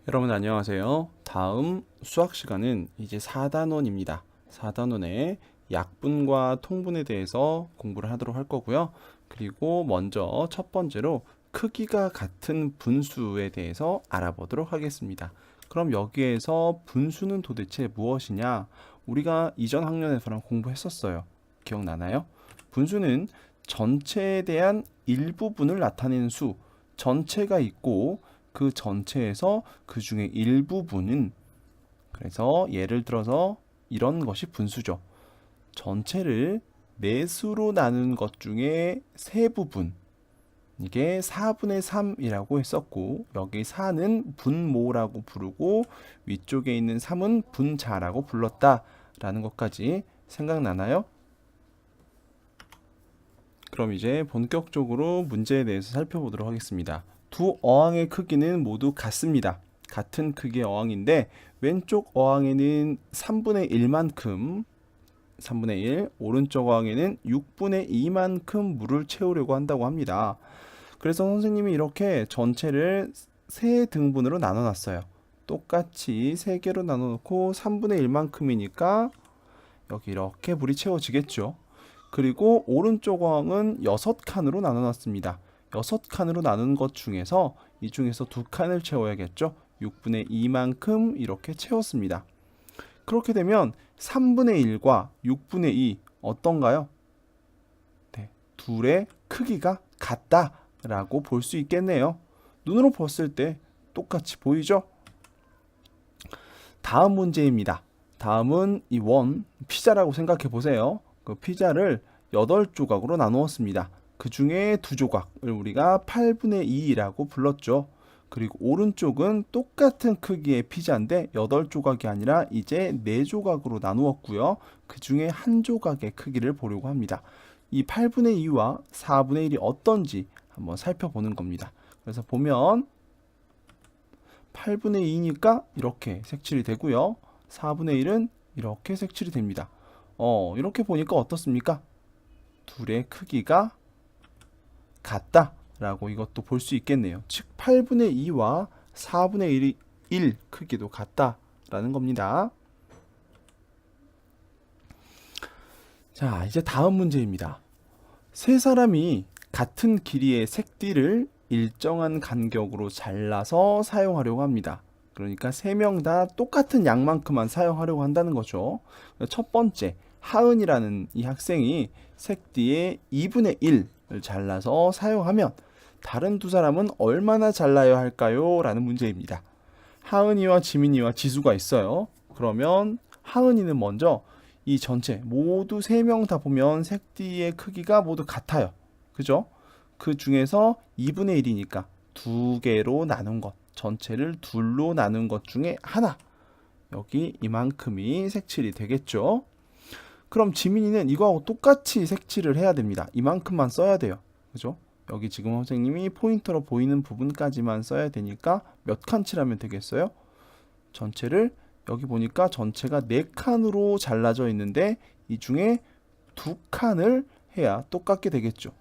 여러분 안녕하세요. 다음 수학 시간은 이제 4단원입니다. 4단원의 약분과 통분에 대해서 공부를 하도록 할 거고요. 그리고 먼저 첫 번째로 크기가 같은 분수에 대해서 알아보도록 하겠습니다. 그럼 여기에서 분수는 도대체 무엇이냐? 우리가 이전 학년에서랑 공부했었어요. 기억나나요? 분수는 전체에 대한 일부분을 나타내는 수, 전체가 있고 그 전체에서 그 중에 일부분은, 그래서 예를 들어서 이런 것이 분수죠. 전체를 네수로 나눈 것 중에 세 부분, 이게 4분의 3이라고 했었고, 여기 4는 분모라고 부르고 위쪽에 있는 3은 분자라고 불렀다라는 것까지 생각나나요? 그럼 이제 본격적으로 문제에 대해서 살펴보도록 하겠습니다. 두 어항의 크기는 모두 같습니다. 같은 크기의 어항인데 왼쪽 어항에는 3분의 1만큼, 3분의 1, 오른쪽 어항에는 6분의 2만큼 물을 채우려고 한다고 합니다. 그래서 선생님이 이렇게 전체를 세 등분으로 나눠 놨어요. 똑같이 세 개로 나눠 놓고 3분의 1만큼이니까 여기 이렇게 물이 채워지겠죠. 그리고 오른쪽 어항은 6칸으로 나눠놨습니다. 6칸으로 나눈 것 중에서 이 중에서 2칸을 채워야겠죠. 6분의 2만큼 이렇게 채웠습니다. 그렇게 되면 3분의 1과 6분의 2 어떤가요? 네, 둘의 크기가 같다라고 볼 수 있겠네요. 눈으로 봤을 때 똑같이 보이죠? 다음 문제입니다. 다음은 이 피자라고 생각해 보세요. 그 피자를 8조각으로 나누었습니다. 그 중에 2조각을 우리가 8분의 2라고 불렀죠. 그리고 오른쪽은 똑같은 크기의 피자인데 8조각이 아니라 이제 4조각으로 나누었고요. 그 중에 1조각의 크기를 보려고 합니다. 이 8분의 2와 4분의 1이 어떤지 한번 살펴보는 겁니다. 그래서 보면 8분의 2니까 이렇게 색칠이 되고요. 4분의 1은 이렇게 색칠이 됩니다. 이렇게 보니까 어떻습니까? 둘의 크기가 같다라고 이것도 볼 수 있겠네요. 즉 8분의 2와 4분의 1 크기도 같다라는 겁니다. 자, 이제 다음 문제입니다. 세 사람이 같은 길이의 색띠를 일정한 간격으로 잘라서 사용하려고 합니다. 그러니까 세 명 다 똑같은 양만큼만 사용하려고 한다는 거죠. 첫 번째, 하은이라는 이 학생이 색띠의 2분의 1을 잘라서 사용하면 다른 두 사람은 얼마나 잘라야 할까요? 라는 문제입니다. 하은이와 지민이와 지수가 있어요. 그러면 하은이는 먼저 이 전체 모두 3명 다 보면 색띠의 크기가 모두 같아요. 그죠? 그 중에서 2분의 1이니까 두 개로 나눈 것, 전체를 둘로 나눈 것 중에 하나, 여기 이만큼이 색칠이 되겠죠. 그럼 지민이는 이거하고 똑같이 색칠을 해야 됩니다. 이만큼만 써야 돼요. 그죠? 여기 지금 선생님이 포인터로 보이는 부분까지만 써야 되니까 몇 칸 칠하면 되겠어요? 전체를 여기 보니까 전체가 4칸으로 잘라져 있는데 이 중에 2칸을 해야 똑같게 되겠죠.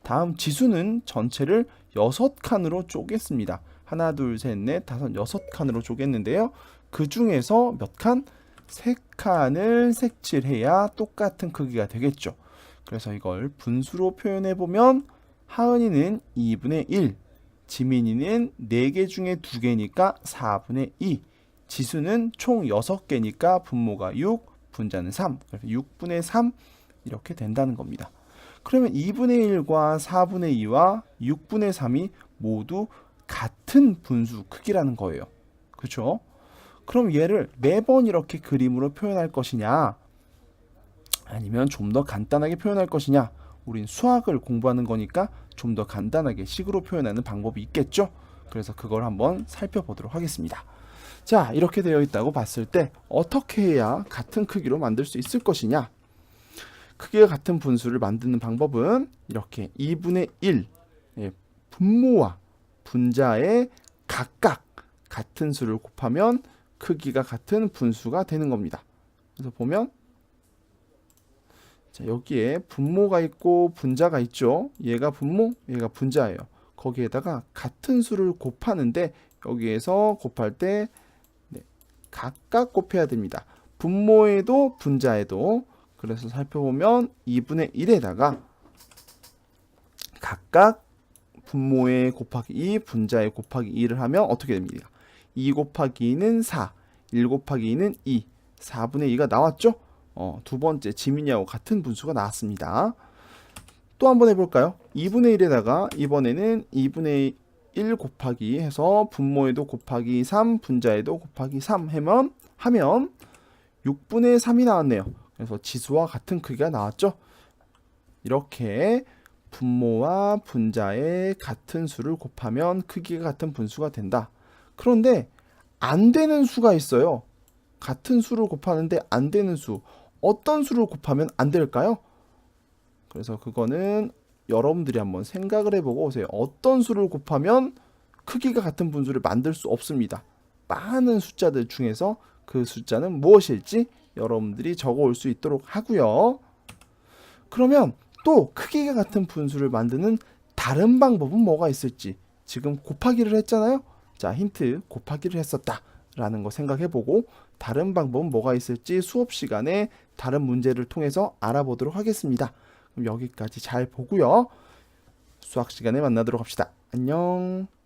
다음 지수는 전체를 6칸으로 쪼갰습니다. 하나, 둘, 셋, 넷, 다섯, 6칸으로 쪼갰는데요. 그 중에서 몇 칸? 3칸을 색칠해야 똑같은 크기가 되겠죠. 그래서 이걸 분수로 표현해 보면 하은이는 2분의 1, 지민이는 4개 중에 2개니까 4분의 2, 지수는 총 6개니까 분모가 6, 분자는 3, 그래서 6분의 3 이렇게 된다는 겁니다. 그러면 2분의 1과 4분의 2와 6분의 3이 모두 같은 분수 크기라는 거예요. 그렇죠? 그럼 얘를 매번 이렇게 그림으로 표현할 것이냐, 아니면 좀 더 간단하게 표현할 것이냐. 우린 수학을 공부하는 거니까 좀 더 간단하게 식으로 표현하는 방법이 있겠죠. 그래서 그걸 한번 살펴보도록 하겠습니다. 자, 이렇게 되어 있다고 봤을 때 어떻게 해야 같은 크기로 만들 수 있을 것이냐. 크기가 같은 분수를 만드는 방법은 이렇게 2분의 1 분모와 분자의 각각 같은 수를 곱하면 크기가 같은 분수가 되는 겁니다. 그래서 보면 자, 여기에 분모가 있고 분자가 있죠. 얘가 분모, 얘가 분자예요. 거기에다가 같은 수를 곱하는데 여기에서 곱할 때 각각 곱해야 됩니다. 분모에도 분자에도. 그래서 살펴보면 2분의 1에다가 각각 분모에 곱하기 2, 분자에 곱하기 2를 하면 어떻게 됩니까? 2 곱하기 2는 4, 1 곱하기 2는 2, 4분의 2가 나왔죠? 두 번째 지민이하고 같은 분수가 나왔습니다. 또 한번 해볼까요? 2분의 1에다가 이번에는 2분의 1 곱하기 해서 분모에도 곱하기 3, 분자에도 곱하기 3 하면 6분의 3이 나왔네요. 그래서 지수와 같은 크기가 나왔죠? 이렇게 분모와 분자의 같은 수를 곱하면 크기가 같은 분수가 된다. 그런데 안 되는 수가 있어요. 같은 수를 곱하는데 안 되는 수. 어떤 수를 곱하면 안 될까요? 그래서 그거는 여러분들이 한번 생각을 해보고 오세요. 어떤 수를 곱하면 크기가 같은 분수를 만들 수 없습니다. 많은 숫자들 중에서 그 숫자는 무엇일지 여러분들이 적어올 수 있도록 하고요. 그러면 또 크기가 같은 분수를 만드는 다른 방법은 뭐가 있을지. 지금 곱하기를 했잖아요. 자, 힌트 곱하기를 했었다 라는 거 생각해보고 다른 방법은 뭐가 있을지 수업 시간에 다른 문제를 통해서 알아보도록 하겠습니다. 그럼 여기까지 잘 보고요. 수학 시간에 만나도록 합시다. 안녕.